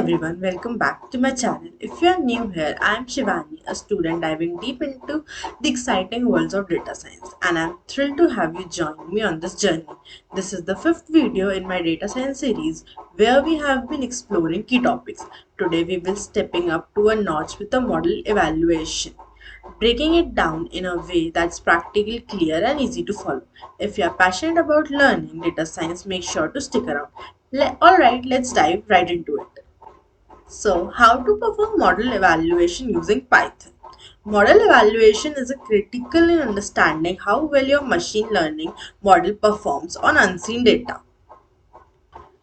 everyone, welcome back to my channel. If you are new here, I am Shivani, a student diving deep into the exciting worlds of data science, and I'm thrilled to have you join me on this journey. This is the fifth video in my data science series where we have been exploring key topics. Today we will stepping up to a notch with the model evaluation, breaking it down in a way that's practically clear and easy to follow. If you are passionate about learning data science, make sure to stick around. Alright, let's dive right into it. So, how to perform model evaluation using Python? Model evaluation is a critical in understanding how well your machine learning model performs on unseen data.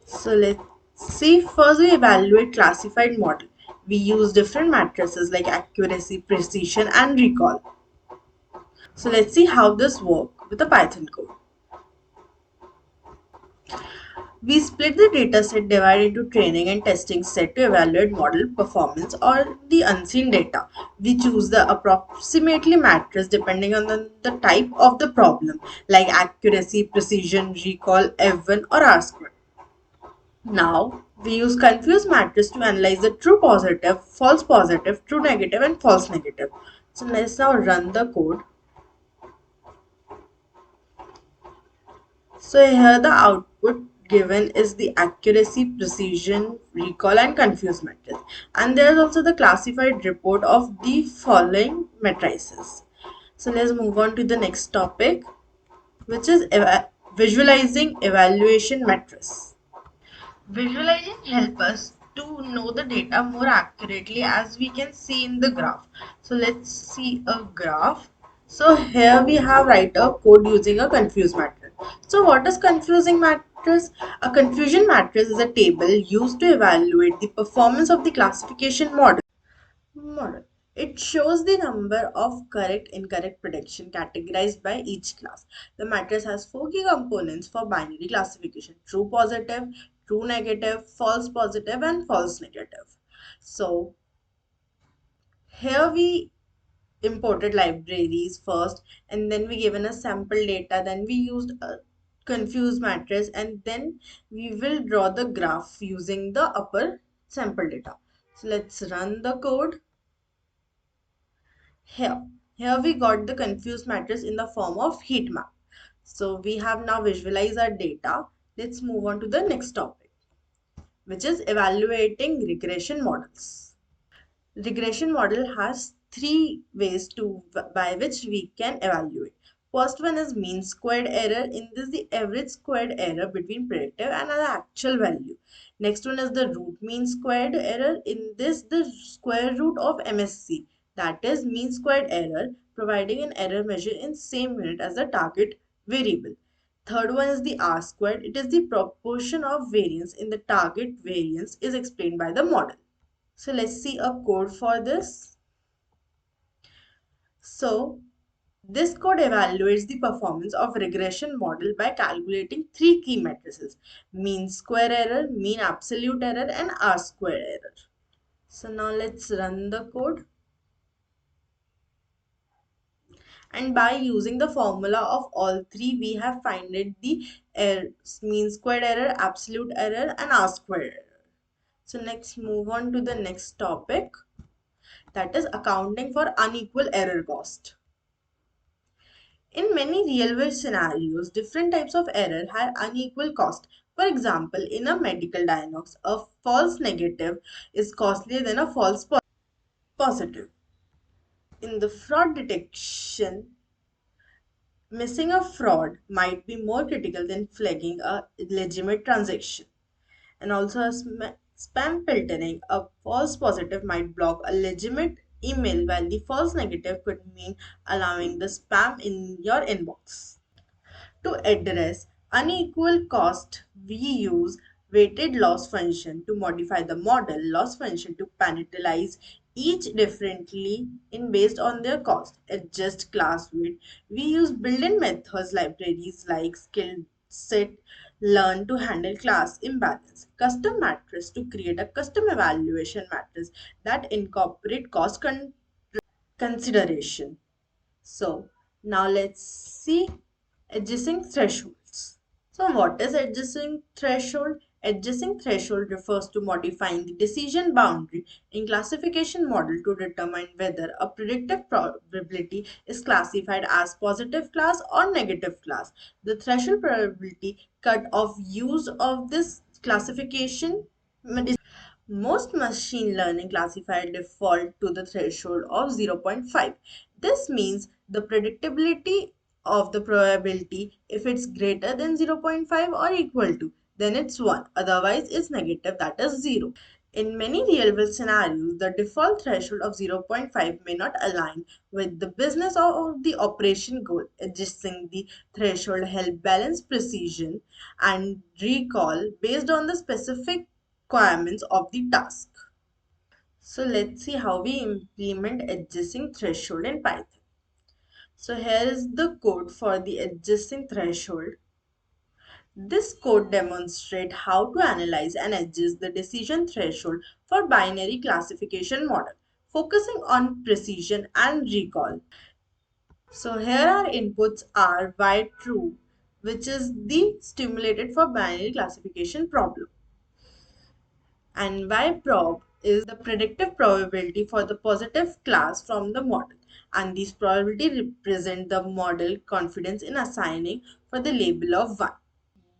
So let's see. First, we evaluate classified model. We use different matrices like accuracy, precision, and recall. So let's see how this works with the Python code. We split the dataset divided into training and testing set to evaluate model performance or the unseen data. We choose the approximately matrix depending on the type of the problem like accuracy, precision, recall, F1 or R squared. Now, we use confused matrix to analyze the true positive, true negative and false negative. So let's now run the code. So here the output given is the accuracy, precision, recall and confuse matrix. And there is also the classified report of the following matrices. So let's move on to the next topic, which is visualizing evaluation matrix. Visualizing help us to know the data more accurately as we can see in the graph. So let's see a graph. So here we have write a code using a confuse matrix. So what is confusing matrix? A confusion matrix is a table used to evaluate the performance of the classification model. It shows the number of correct incorrect prediction categorized by each class. The matrix has four key components for binary classification: true positive, true negative, false positive, and false negative. So here we imported libraries first, and then we given a sample data, then we used a confused matrix, and then we will draw the graph using the upper sample data. So let's run the code. Here we got the confused matrix in the form of heat map. So we have now visualized our data. Let's move on to the next topic, which is evaluating regression models. Regression model has three ways by which we can evaluate. First one is mean squared error. In this, the average squared error between predictive and the actual value. Next one is the root mean squared error. In this, the square root of MSC, that is mean squared error, providing an error measure in same unit as the target variable. Third one is the R squared. It is the proportion of variance in the target variance is explained by the model. So let's see a code for this. So this code evaluates the performance of regression model by calculating three key matrices: mean square error, mean absolute error, and R square error. So now let's run the code. And by using the formula of all three, we have found the mean squared error, absolute error, and R squared error. So next move on to the next topic, that is accounting for unequal error cost. In many real-world scenarios, different types of error have unequal cost. For example, in a medical diagnosis, a false negative is costlier than a false positive. In the fraud detection, missing a fraud might be more critical than flagging a legitimate transaction. And also, spam filtering, a false positive might block a legitimate email, while the false negative could mean allowing the spam in your inbox. To address unequal cost, we use weighted loss function to modify the model loss function to penalize each differently in based on their cost. Adjust class weight. We use built-in methods libraries like skill set learn to handle class imbalance. Custom matrix to create a custom evaluation matrix that incorporate cost consideration. So now let's see adjusting thresholds. So what is adjusting threshold? Adjusting threshold refers to modifying the decision boundary in classification model to determine whether a predictive probability is classified as positive class or negative class. The threshold probability cut off use of this classification. Most machine learning classifiers default to the threshold of zero point 0.5. This means the predictability of the probability, if it's greater than zero point 0.5 or equal to, then it's 1. Otherwise, it's negative, that is 0. In many real world scenarios, the default threshold of zero point 0.5 may not align with the business or the operation goal. Adjusting the threshold help balance precision and recall based on the specific requirements of the task. So let's see how we implement adjusting threshold in Python. So here is the code for the adjusting threshold. This code demonstrates how to analyze and adjust the decision threshold for binary classification model, focusing on precision and recall. So here our inputs are y true, which is the stimulated for binary classification problem, and y prob is the predictive probability for the positive class from the model, and these probability represent the model confidence in assigning for the label of y.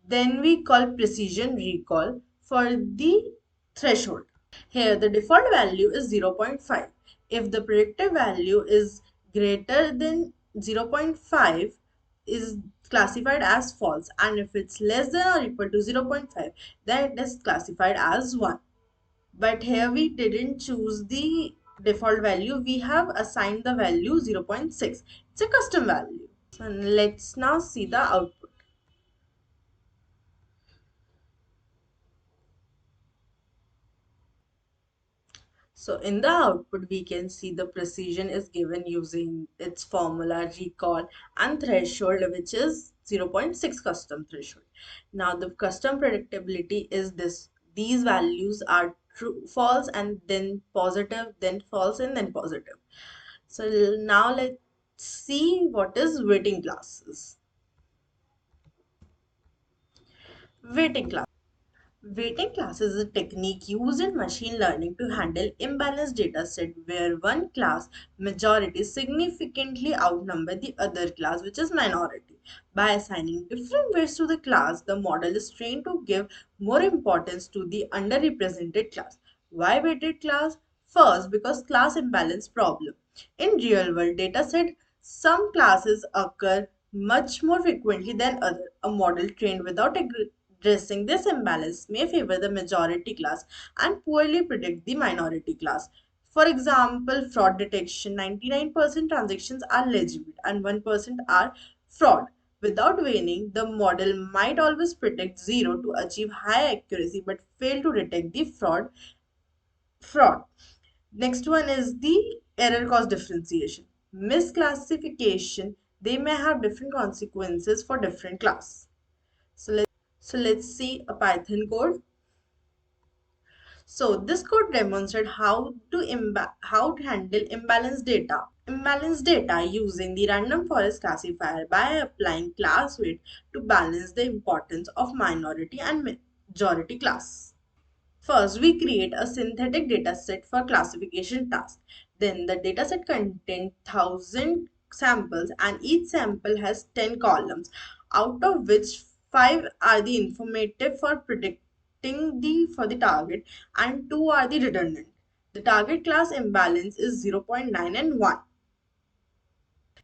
Then we call precision recall for the threshold. Here the default value is zero point 0.5. If the predictive value is greater than zero point 0.5 is classified as false, and if it's less than or equal to zero point 0.5 then it is classified as 1. But here we didn't choose the default value, we have assigned the value zero point 0.6. It's a custom value. So let's now see the output. So in the output, we can see the precision is given using its formula, recall, and threshold, which is zero point 0.6 custom threshold. Now the custom predictability is this. These values are true, false, and then positive, then false, and then positive. So now let's see what is weighting classes. Weighting class. Weighting class is a technique used in machine learning to handle imbalanced data set where one class majority significantly outnumber the other class which is minority. By assigning different weights to the class, the model is trained to give more importance to the underrepresented class. Why weighted class? First, because class imbalance problem. In real world data set, some classes occur much more frequently than other. A model trained without addressing this imbalance may favor the majority class and poorly predict the minority class. For example, fraud detection: 99% transactions are legitimate and 1% are fraud. Without weighing, the model might always predict 0 to achieve high accuracy but fail to detect the fraud. Next one is the error cause differentiation. Misclassification, they may have different consequences for different class. So let's see a Python code. So this code demonstrates how to handle imbalanced data. Imbalanced data using the random forest classifier by applying class weight to balance the importance of minority and majority class. First, we create a synthetic dataset for classification task. Then the dataset contains 1,000 samples and each sample has 10 columns, out of which 5 are the informative for predicting the target and 2 are the redundant. The target class imbalance is zero point 0.9 and 1.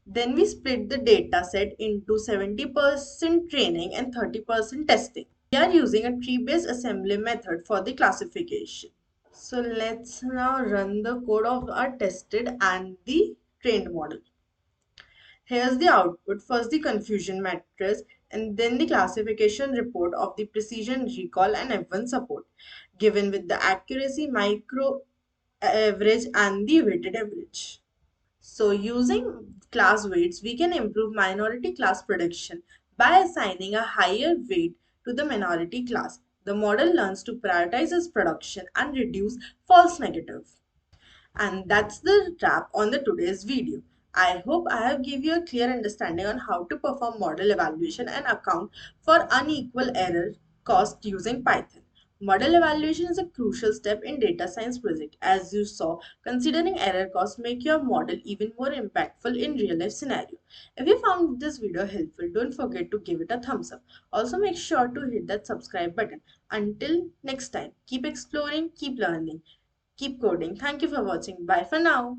Then we split the dataset into 70% training and 30% testing. We are using a tree-based assembly method for the classification. So let's now run the code of our tested and the trained model. Here's the output. First the confusion matrix and then the classification report of the precision recall and F1 support given with the accuracy micro average and the weighted average. So using class weights, we can improve minority class prediction by assigning a higher weight to the minority class. The model learns to prioritize its production and reduce false negative. And that's the wrap on the today's video. I hope I have given you a clear understanding on how to perform model evaluation and account for unequal error caused using Python. Model evaluation is a crucial step in data science project. As you saw, considering error costs make your model even more impactful in real life scenario. If you found this video helpful, don't forget to give it a thumbs up. Also make sure to hit that subscribe button. Until next time, keep exploring, keep learning, keep coding. Thank you for watching. Bye for now.